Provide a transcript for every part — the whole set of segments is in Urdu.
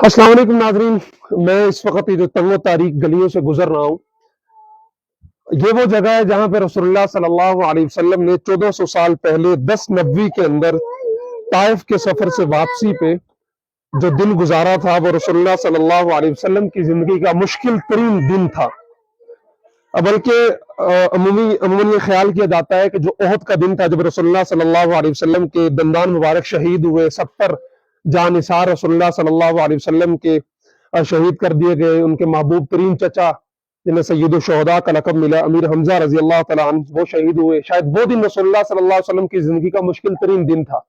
السلام علیکم ناظرین، میں اس وقت یہ جو تنگ و تاریک گلیوں سے گزر رہا ہوں، یہ وہ جگہ ہے جہاں پہ رسول اللہ صلی اللہ علیہ وسلم نے 1400 سال پہلے 10 نبوی کے اندر طائف کے سفر سے واپسی پہ جو دن گزارا تھا، وہ رسول اللہ صلی اللہ علیہ وسلم کی زندگی کا مشکل ترین دن تھا۔ بلکہ عموماً یہ خیال کیا جاتا ہے کہ جو احد کا دن تھا، جب رسول اللہ صلی اللہ علیہ وسلم کے دندان مبارک شہید ہوئے، 70 جانثار رسول اللہ صلی اللہ علیہ وسلم کے شہید کر دیے گئے، ان کے محبوب ترین چچا جنہیں سید الشہداء کا لقب ملا، امیر حمزہ رضی اللہ تعالیٰ عنہ، وہ شہید ہوئے۔ شاید وہ دن رسول اللہ صلی اللہ علیہ وسلم کی زندگی کا مشکل ترین دن تھا،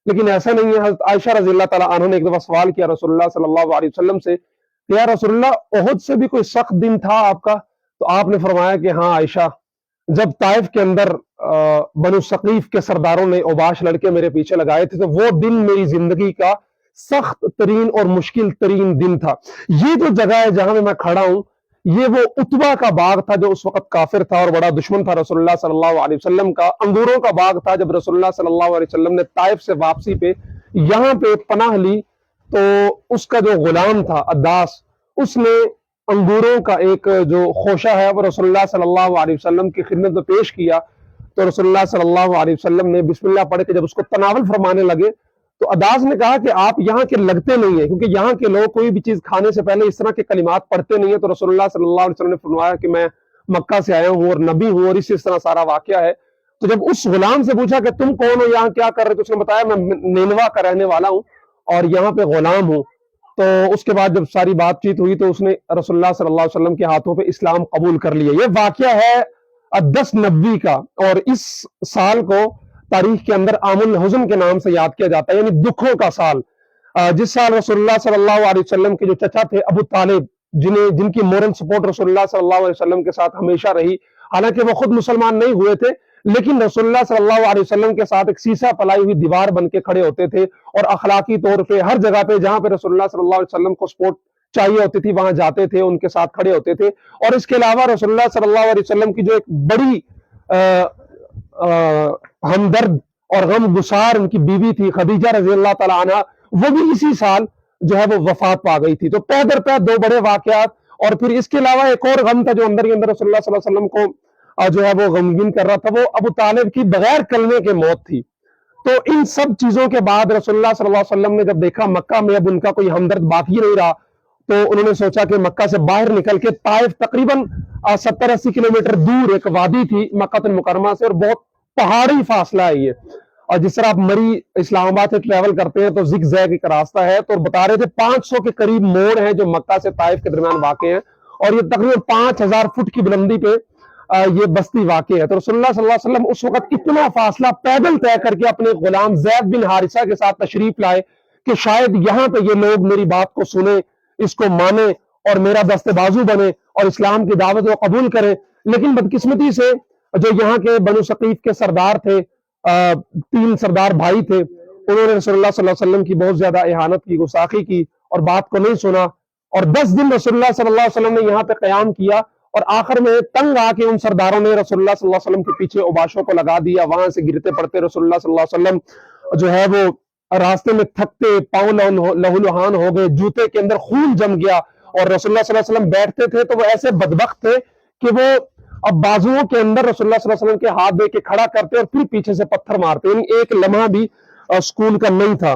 لیکن ایسا نہیں ہے۔ حضرت عائشہ رضی اللہ تعالیٰ عنہ نے ایک دفعہ سوال کیا رسول اللہ صلی اللہ علیہ وسلم سے کہ یا رسول اللہ، احد سے بھی کوئی سخت دن تھا آپ کا؟ تو آپ نے فرمایا کہ ہاں عائشہ، جب طائف کے اندر بنو ثقیف کے سرداروں نے اوباش لڑکے میرے پیچھے لگائے تھے، تو وہ دن میری زندگی کا سخت ترین اور مشکل ترین دن تھا۔ یہ جو جگہ ہے جہاں میں کھڑا ہوں، یہ وہ اتبا کا باغ تھا جو اس وقت کافر تھا اور بڑا دشمن تھا رسول اللہ صلی اللہ علیہ وسلم کا۔ انگوروں کا باغ تھا۔ جب رسول اللہ صلی اللہ علیہ وسلم نے طائف سے واپسی پہ یہاں پہ پناہ لی، تو اس کا جو غلام تھا عداس، اس نے انگوروں کا ایک جو خوشہ ہے وہ رسول اللہ صلی اللہ علیہ وسلم کی خدمت میں پیش کیا، تو رسول اللہ صلی اللہ علیہ وسلم نے بسم اللہ پڑھ کے جب اس کو تناول فرمانے لگے، تو عداس نے کہا کہ آپ یہاں کے لگتے نہیں ہیں، کیونکہ یہاں کے لوگ کوئی بھی چیز کھانے سے پہلے اس طرح کے کلمات پڑھتے نہیں ہیں۔ تو رسول اللہ صلی اللہ علیہ وسلم نے فرمایا کہ میں مکہ سے آیا ہوں اور نبی ہوں، اور اس طرح سارا واقعہ ہے۔ تو جب اس غلام سے پوچھا کہ تم کون ہو، یہاں کیا کر رہے، تو اس نے بتایا میں نینوا کا رہنے والا ہوں اور یہاں پہ غلام ہوں۔ تو اس کے بعد جب ساری بات چیت ہوئی تو اس نے رسول اللہ صلی اللہ علیہ وسلم کے ہاتھوں پہ اسلام قبول کر لیا۔ یہ واقعہ ہے 10 نبوی کا، اور اس سال کو تاریخ کے اندر عام الحزن کے نام سے یاد کیا جاتا ہے، یعنی دکھوں کا سال۔ جس سال رسول اللہ صلی اللہ علیہ وسلم کے جو چچا تھے ابو طالب، جن کی مورل سپورٹ رسول اللہ صلی اللہ علیہ وسلم کے ساتھ ہمیشہ رہی، حالانکہ وہ خود مسلمان نہیں ہوئے تھے، لیکن رسول اللہ صلی اللہ علیہ وسلم کے ساتھ ایک سیسا پلائی ہوئی دیوار بن کے کھڑے ہوتے تھے، اور اخلاقی طور پہ ہر جگہ پہ جہاں پہ رسول اللہ صلی اللہ علیہ وسلم کو سپورٹ چاہیے ہوتی تھی وہاں جاتے تھے، ان کے ساتھ کھڑے ہوتے تھے۔ اور اس کے علاوہ رسول اللہ صلی اللہ علیہ وسلم کی جو ایک بڑی ہمدرد اور غم گسار ان کی بیوی تھی خدیجہ رضی اللہ تعالیٰ عنہ، وہ بھی اسی سال جو ہے وہ وفات پا گئی تھی۔ تو پے در پے دو بڑے واقعات، اور پھر اس کے علاوہ ایک اور غم تھا جو اندر ہی اندر رسول اللہ صلی اللہ علیہ وسلم کو جو ہے وہ غمگین کر رہا تھا، وہ ابو طالب کی بغیر کلمے کے موت تھی۔ تو ان سب چیزوں کے بعد رسول اللہ صلی اللہ علیہ وسلم نے جب دیکھا مکہ میں اب ان کا کوئی ہمدرد باقی نہیں رہا، تو انہوں نے سوچا کہ مکہ سے باہر نکل کے طائف تقریباً 70-80 کلومیٹر دور ایک وادی تھی مکہ المکرمہ سے، اور بہت پہاڑی فاصلہ ہے یہ، اور جس طرح آپ مری اسلام آباد سے ٹریول کرتے ہیں تو زگ زیگ ایک راستہ ہے، تو بتا رہے تھے 500 کے قریب موڑ ہیں جو مکہ سے طائف کے درمیان واقع ہیں، اور یہ تقریباً 5000 فٹ کی بلندی پہ یہ بستی واقع ہے۔ تو رسول اللہ صلی اللہ علیہ وسلم اس وقت اتنا فاصلہ پیدل طے کر کے اپنے غلام زید بن حارثہ کے ساتھ تشریف لائے کہ شاید یہاں پہ یہ لوگ میری بات کو سنیں، اس کو مانیں اور میرا دست بازو بنے اور اسلام کی دعوت کو قبول کریں۔ لیکن بدقسمتی سے جو یہاں کے بنو ثقیف کے سردار تھے، 3 سردار بھائی تھے، انہوں نے رسول اللہ صلی اللہ علیہ وسلم کی بہت زیادہ اہانت کی، گستاخی کی، اور بات کو نہیں سنا، اور 10 دن رسول اللہ صلی اللہ علیہ وسلم نے یہاں پہ قیام کیا، اور آخر میں تنگ آ کے ان سرداروں نے رسول اللہ صلی اللہ علیہ وسلم کے پیچھے اوباشوں کو لگا دیا۔ وہاں سے گرتے پڑتے رسول اللہ صلی اللہ علیہ وسلم جو ہے وہ راستے میں تھکتے، پاؤں لہو لہان ہو گئے، جوتے کے اندر خون جم گیا، اور رسول اللہ صلی اللہ علیہ وسلم بیٹھتے تھے تو وہ ایسے بدبخت تھے کہ وہ اب بازوؤں کے اندر رسول اللہ صلی اللہ علیہ وسلم کے ہاتھ دے کے کھڑا کرتے اور پھر پیچھے سے پتھر مارتے، یعنی ایک لمحہ بھی سکون کا نہیں تھا۔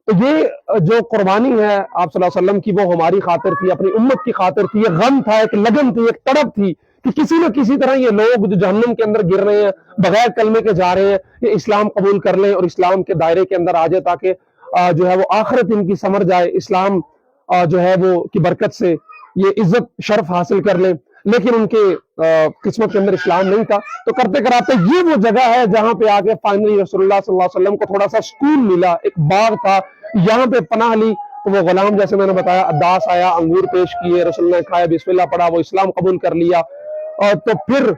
تو یہ جو قربانی ہے آپ صلی اللہ علیہ وسلم کی، وہ ہماری خاطر تھی، اپنی امت کی خاطر تھی۔ یہ غم تھا، ایک لگن تھی، ایک تڑپ تھی کہ کسی نہ کسی طرح یہ لوگ جو جہنم کے اندر گر رہے ہیں، بغیر کلمے کے جا رہے ہیں، یہ اسلام قبول کر لیں اور اسلام کے دائرے کے اندر آ جائے، تاکہ جو ہے وہ آخرت ان کی سمر جائے، اسلام جو ہے وہ کی برکت سے یہ عزت شرف حاصل کر لیں۔ لیکن ان کے قسمت کے اندر اسلام نہیں تھا۔ تو کرتے کراتے یہ وہ جگہ ہے جہاں پہ آگے فائنلی رسول اللہ صلی اللہ علیہ وسلم کو تھوڑا سا سکون ملا، ایک باغ تھا، یہاں پہ پناہ لی۔ تو وہ غلام جیسے میں نے بتایا عداس آیا، انگور پیش کیے، رسول اللہ نے کھایا، بسم اللہ پڑھا، وہ اسلام قبول کر لیا، اور تو پھر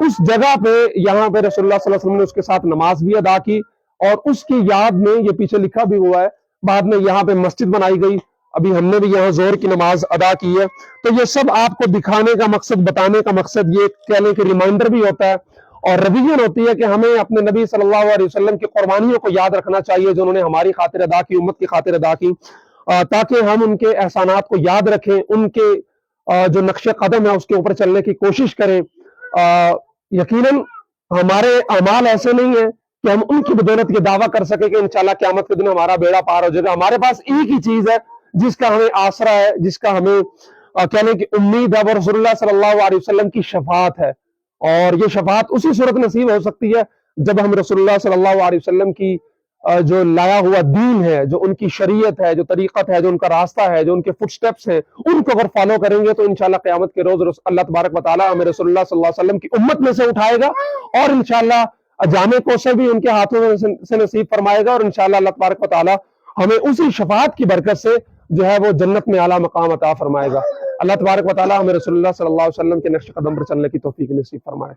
اس جگہ پہ یہاں پہ رسول اللہ صلی اللہ علیہ وسلم نے اس کے ساتھ نماز بھی ادا کی، اور اس کی یاد میں یہ پیچھے لکھا بھی ہوا ہے، بعد میں یہاں پہ مسجد بنائی گئی، ابھی ہم نے بھی یہاں زور کی نماز ادا کی ہے۔ تو یہ سب آپ کو دکھانے کا مقصد، بتانے کا مقصد، یہ کہنے کے ریمائنڈر بھی ہوتا ہے، اور ریویژن ہوتی ہے کہ ہمیں اپنے نبی صلی اللہ علیہ وسلم کی قربانیوں کو یاد رکھنا چاہیے جو انہوں نے ہماری خاطر ادا کی، امت کی خاطر ادا کی۔ تاکہ ہم ان کے احسانات کو یاد رکھیں، ان کے جو نقش قدم ہے اس کے اوپر چلنے کی کوشش کریں۔ یقیناً ہمارے اعمال ایسے نہیں ہیں کہ ہم ان کی بدولت یہ دعویٰ کر سکیں کہ انشاءاللہ قیامت کے دن ہمارا بیڑا پار ہو جائے گا۔ ہمارے پاس ایک ہی چیز ہے جس کا ہمیں آسرا ہے، جس کا ہمیں کہنے کی امید ہے، وہ رسول اللہ صلی اللہ علیہ وسلم کی شفاعت ہے، اور یہ شفاعت اسی صورت نصیب ہو سکتی ہے جب ہم رسول اللہ صلی اللہ علیہ وسلم کی جو لایا ہوا دین ہے، جو ان کی شریعت ہے، جو طریقت ہے، جو ان کا راستہ ہے، جو ان کے فٹ سٹیپس ہیں، ان کو اگر فالو کریں گے تو انشاءاللہ قیامت کے روز اللہ تبارک و تعالیٰ ہمیں رسول اللہ صلی اللہ علیہ وسلم کی امت میں سے اٹھائے گا، اور انشاءاللہ جامع کوثر بھی ان کے ہاتھوں میں سے نصیب فرمائے گا، اور انشاءاللہ اللہ تبارک و تعالیٰ ہمیں اسی شفاعت کی برکت سے جو ہے وہ جنت میں اعلیٰ مقام عطا فرمائے گا۔ اللہ تبارک و تعالیٰ ہمیں رسول اللہ صلی اللہ علیہ وسلم کے نقش قدم پر چلنے کی توفیق نصیب فرمائے۔